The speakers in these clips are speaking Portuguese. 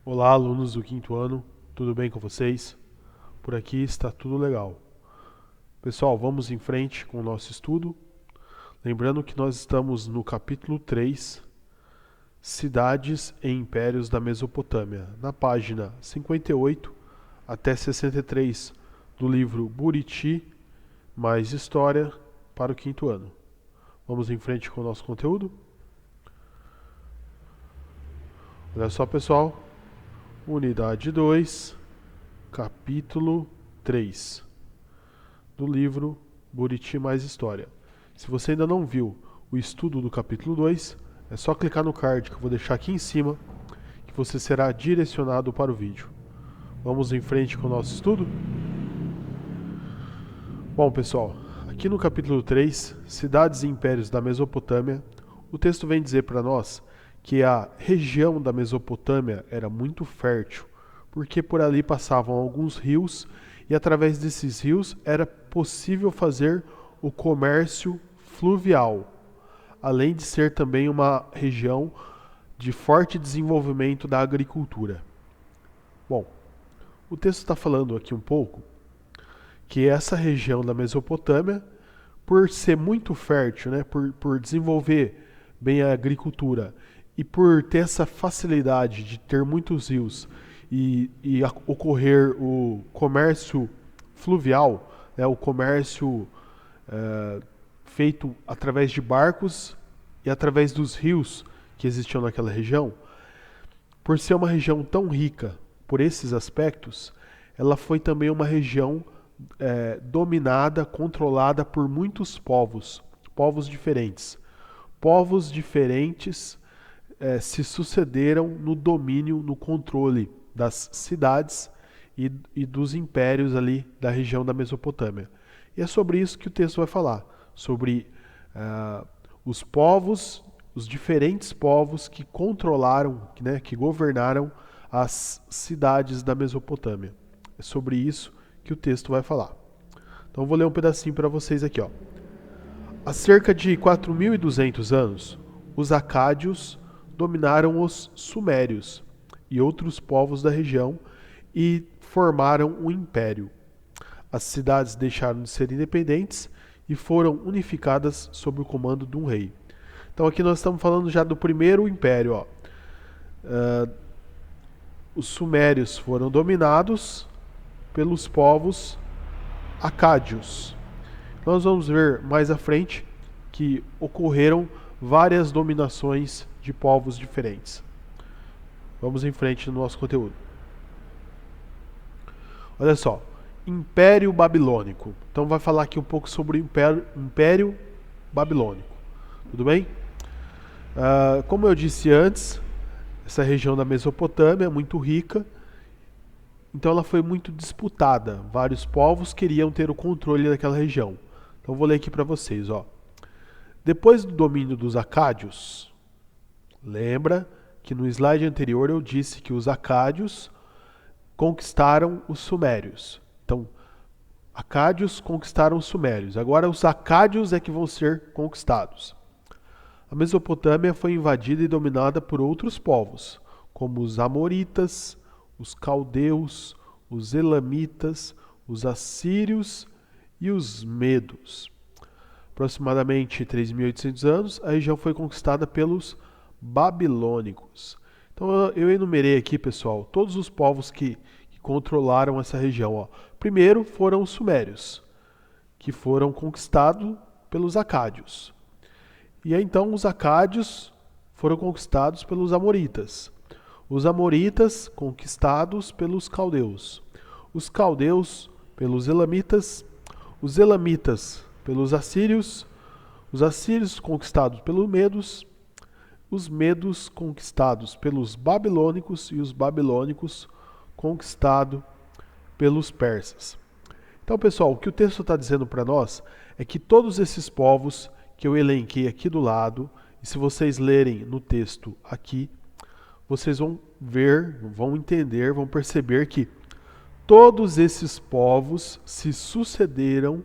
Olá, alunos do quinto ano, tudo bem com vocês? Por aqui está tudo legal. Pessoal, vamos em frente com o nosso estudo. Lembrando que nós estamos no capítulo 3, Cidades e Impérios da Mesopotâmia, na página 58 até 63 do livro Buriti mais História para o quinto ano. Vamos em frente com o nosso conteúdo? Olha só, pessoal. Unidade 2, capítulo 3 do livro Buriti mais História. Se você ainda não viu o estudo do capítulo 2, é só clicar no card que eu vou deixar aqui em cima, que você será direcionado para o vídeo. Vamos em frente com o nosso estudo? Bom, pessoal, aqui no capítulo 3, Cidades e Impérios da Mesopotâmia, o texto vem dizer para nós que a região da Mesopotâmia era muito fértil, porque por ali passavam alguns rios e através desses rios era possível fazer o comércio fluvial, além de ser também uma região de forte desenvolvimento da agricultura. Bom, o texto está falando aqui um pouco que essa região da Mesopotâmia, por ser muito fértil, né, por desenvolver bem a agricultura e por ter essa facilidade de ter muitos rios e ocorrer o comércio fluvial, né, o comércio feito através de barcos e através dos rios que existiam naquela região, por ser uma região tão rica por esses aspectos, ela foi também uma região dominada, controlada por muitos povos, povos diferentes. Povos diferentes se sucederam no domínio, no controle das cidades e dos impérios ali da região da Mesopotâmia. E é sobre isso que o texto vai falar, sobre os povos, os diferentes povos que controlaram, né, que governaram as cidades da Mesopotâmia. É sobre isso que o texto vai falar. Então eu vou ler um pedacinho para vocês aqui, ó. Há cerca de 4.200 anos, os acádios dominaram os sumérios e outros povos da região e formaram um império. As cidades deixaram de ser independentes e foram unificadas sob o comando de um rei. Então aqui nós estamos falando já do primeiro império, ó. Os sumérios foram dominados pelos povos acádios. Nós vamos ver mais à frente que ocorreram várias dominações de povos diferentes. Vamos em frente no nosso conteúdo. Olha só, Império Babilônico. Então vai falar aqui um pouco sobre o Império Babilônico. Tudo bem? Como eu disse antes, essa região da Mesopotâmia é muito rica, então ela foi muito disputada. Vários povos queriam ter o controle daquela região. Então vou ler aqui para vocês, ó. Depois do domínio dos acádios, lembra que no slide anterior eu disse que os acádios conquistaram os sumérios. Então, acádios conquistaram os sumérios. Agora os acádios é que vão ser conquistados. A Mesopotâmia foi invadida e dominada por outros povos, como os amoritas, os caldeus, os elamitas, os assírios e os medos. Aproximadamente 3.800 anos, a região foi conquistada pelos babilônicos. Então eu enumerei aqui, pessoal, todos os povos que controlaram essa região. Ó. Primeiro foram os sumérios, que foram conquistados pelos acádios. E aí, então os acádios foram conquistados pelos amoritas. Os amoritas conquistados pelos caldeus. Os caldeus pelos elamitas. Os elamitas pelos assírios. Os assírios conquistados pelos medos. Os medos conquistados pelos babilônicos e os babilônicos conquistados pelos persas. Então, pessoal, o que o texto está dizendo para nós é que todos esses povos que eu elenquei aqui do lado, e se vocês lerem no texto aqui, vocês vão ver, vão entender, vão perceber que todos esses povos se sucederam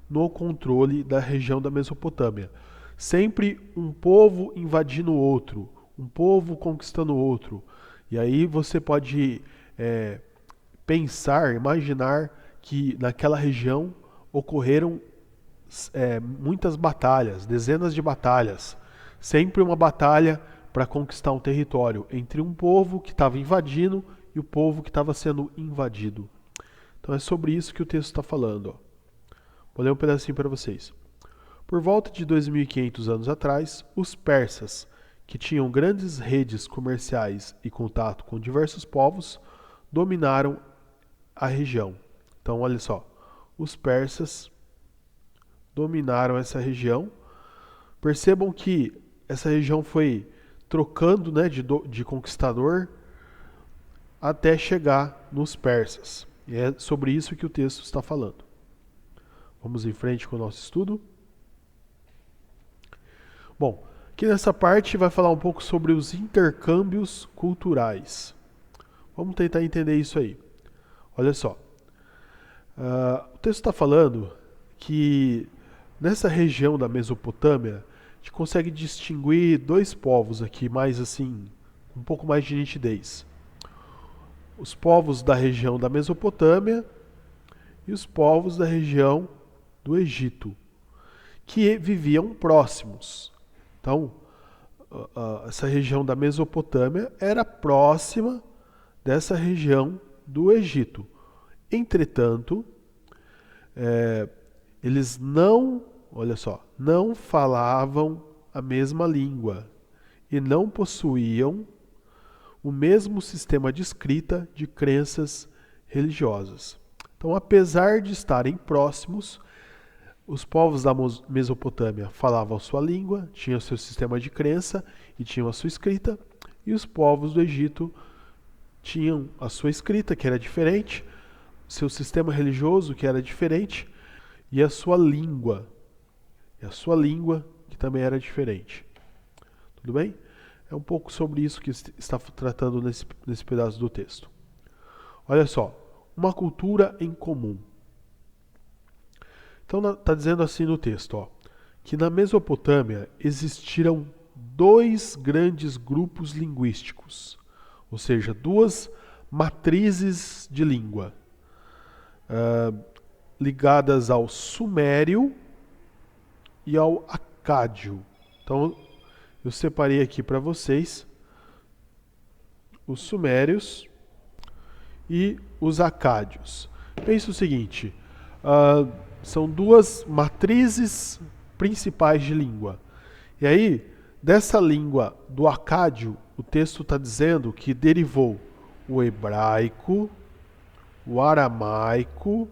no controle da região da Mesopotâmia. Sempre um povo invadindo o outro, um povo conquistando o outro. E aí você pode pensar, imaginar que naquela região ocorreram muitas batalhas, dezenas de batalhas. Sempre uma batalha para conquistar um território entre um povo que estava invadindo e o povo que estava sendo invadido. Então é sobre isso que o texto está falando. Vou ler um pedacinho para vocês. Por volta de 2.500 anos atrás, os persas, que tinham grandes redes comerciais e contato com diversos povos, dominaram a região. Então, olha só, os persas dominaram essa região. Percebam que essa região foi trocando, né, de conquistador até chegar nos persas. E é sobre isso que o texto está falando. Vamos em frente com o nosso estudo. Bom, aqui nessa parte vai falar um pouco sobre os intercâmbios culturais. Vamos tentar entender isso aí. Olha só. O texto está falando que nessa região da Mesopotâmia, a gente consegue distinguir dois povos aqui, mais assim, um pouco mais de nitidez. Os povos da região da Mesopotâmia e os povos da região do Egito, que viviam próximos. Então, essa região da Mesopotâmia era próxima dessa região do Egito. Entretanto, eles não falavam a mesma língua e não possuíam o mesmo sistema de escrita de crenças religiosas. Então, apesar de estarem próximos, os povos da Mesopotâmia falavam a sua língua, tinham seu sistema de crença e tinham a sua escrita, e os povos do Egito tinham a sua escrita, que era diferente, seu sistema religioso, que era diferente, e a sua língua, que também era diferente. Tudo bem? É um pouco sobre isso que está tratando nesse pedaço do texto. Olha só, uma cultura em comum. Então está dizendo assim no texto, que na Mesopotâmia existiram dois grandes grupos linguísticos, ou seja, duas matrizes de língua, ligadas ao sumério e ao acádio. Então, eu separei aqui para vocês os sumérios e os acádios. Pense o seguinte, são duas matrizes principais de língua. E aí, dessa língua do acádio, o texto está dizendo que derivou o hebraico, o aramaico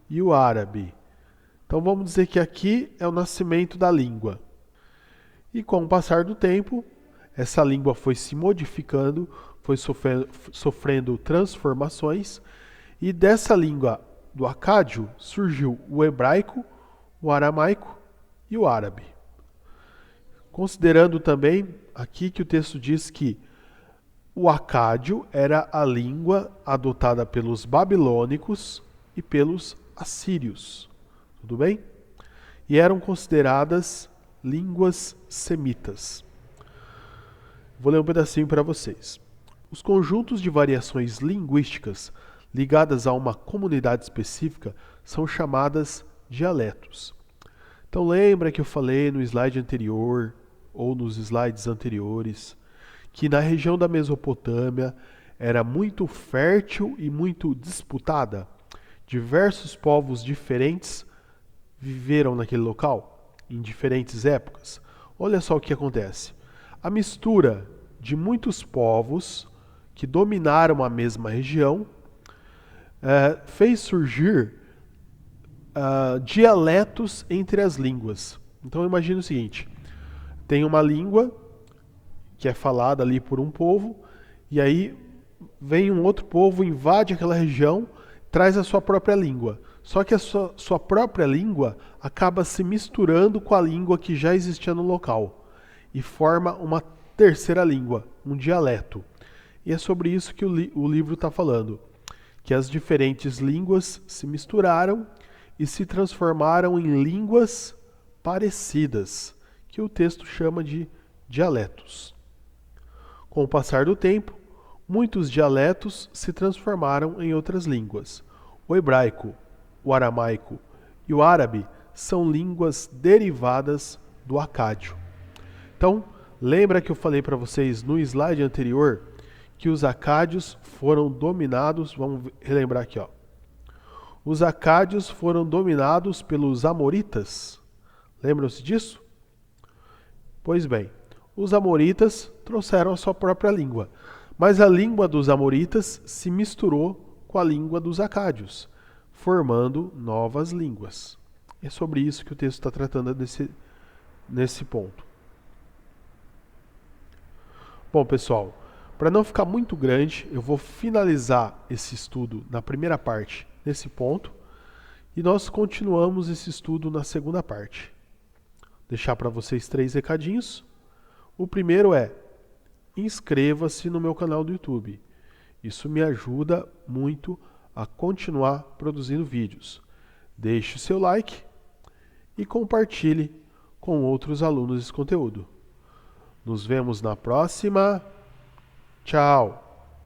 e o árabe. Então vamos dizer que aqui é o nascimento da língua. E com o passar do tempo, essa língua foi se modificando, foi sofrendo transformações, e dessa língua do acádio surgiu o hebraico, o aramaico e o árabe. Considerando também aqui que o texto diz que o acádio era a língua adotada pelos babilônicos e pelos assírios. Tudo bem? E eram consideradas línguas semitas. Vou ler um pedacinho para vocês. Os conjuntos de variações linguísticas ligadas a uma comunidade específica são chamadas dialetos. Então lembra que eu falei no slide anterior, ou nos slides anteriores, que na região da Mesopotâmia era muito fértil e muito disputada? Diversos povos diferentes viveram naquele local, em diferentes épocas. Olha só o que acontece. A mistura de muitos povos que dominaram a mesma região fez surgir dialetos entre as línguas. Então imagine o seguinte, tem uma língua que é falada ali por um povo, e aí vem um outro povo, invade aquela região, traz a sua própria língua. Só que a sua própria língua acaba se misturando com a língua que já existia no local e forma uma terceira língua, um dialeto. E é sobre isso que o livro está falando, que as diferentes línguas se misturaram e se transformaram em línguas parecidas, que o texto chama de dialetos. Com o passar do tempo, Muitos dialetos se transformaram em outras línguas. O hebraico, o aramaico e o árabe são línguas derivadas do acádio. Então, lembra que eu falei para vocês no slide anterior que os acádios foram dominados, vamos relembrar aqui, ó. Os acádios foram dominados pelos amoritas. Lembram-se disso? Pois bem, os amoritas trouxeram a sua própria língua, mas a língua dos amoritas se misturou com a língua dos acádios, formando novas línguas. É sobre isso que o texto está tratando nesse ponto. Bom, pessoal, para não ficar muito grande, eu vou finalizar esse estudo na primeira parte, nesse ponto, e nós continuamos esse estudo na segunda parte. Deixar para vocês 3 recadinhos. O primeiro é: inscreva-se no meu canal do YouTube. Isso me ajuda muito a continuar produzindo vídeos. Deixe o seu like e compartilhe com outros alunos esse conteúdo. Nos vemos na próxima. Tchau!